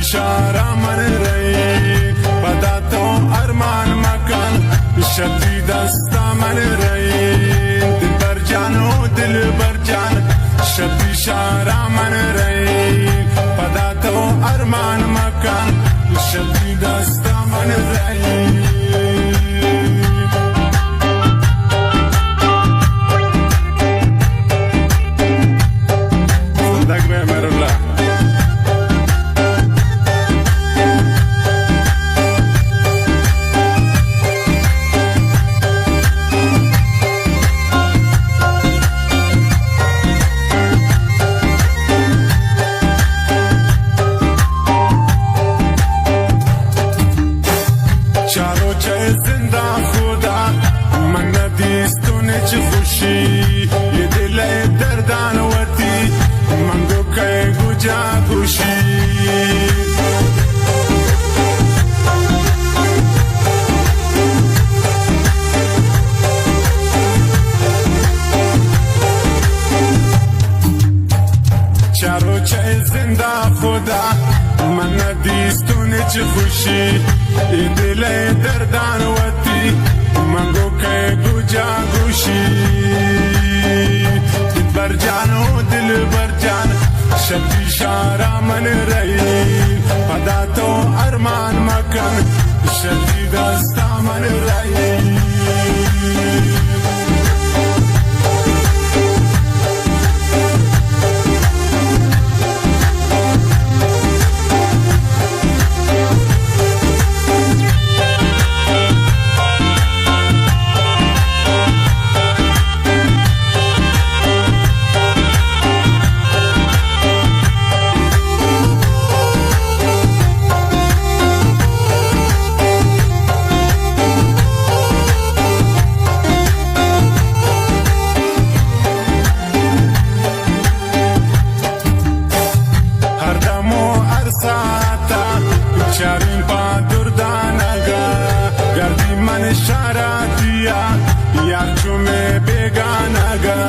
اشاره من رئی پداتو ارمان مکان شدید است من رئی دلبر جان و دلبر جان شدید اشاره من رئی پداتو ارمان مکان شدید است من رئی چارو چه زنده خدا من ندیستونه چه خوشی یه دل دردان وتی من گو که گوجا گوشی چارو چه زنده خدا من ندیستونه چه خوشی دل دردان وتی منگو که گوجا گوشی دلبر جان و دلبر جان شدید اشاره من رئی پداتو ارمان مکن شدید است من رئی چارین پا دردانگا گردی من شاراتیا یار چومه بیگانگا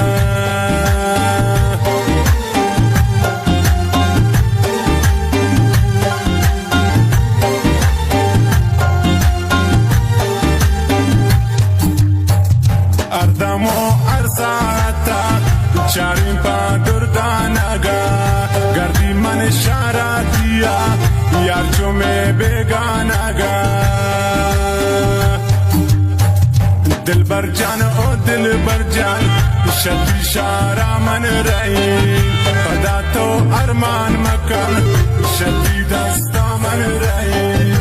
اردمو ارساتا چارین پا دردانگا گردی من شاراتیا یار چومه بیگانگا دلبر جان و دلبر جان شدید اشاره من رئی پداتو ارمان مکان شدید است من رئی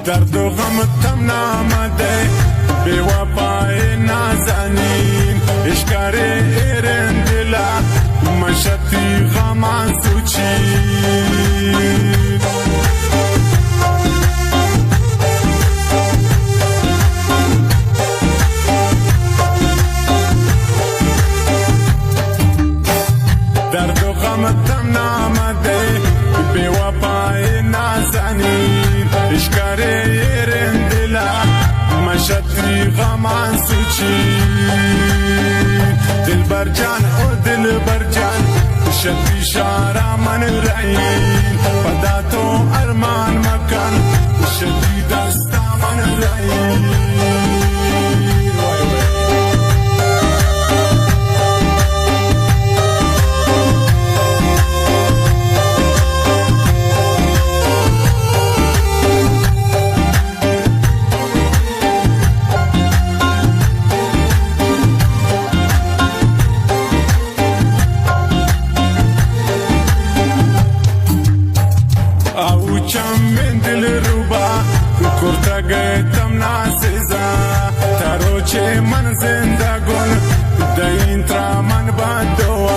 درد و غم تم نامده بی وفای نازنین اشکار ایرن دلا مشتی غمان سوچی درد و غم تم نامده بی وفای نازنین اشکار ایرن دلا مشتی غمان سوچی دلبر جان و دلبر جان شدید اشاره من رئی پداتو ارمان مکان شدید است من رئی چم من دل روبا کرتا گئے تم ناسزا تارو چه من زندگون دین ترا من بادوا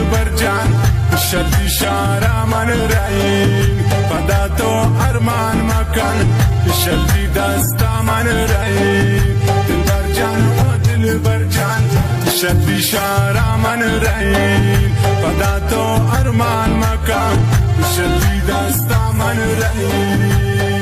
برجان شدی شارع من رعین فداتو ارمان مکان شدی دستا من رعین دل برجان و دل برجان شدی شارع من رعین فداتو ارمان مکان شدی دستا من رعین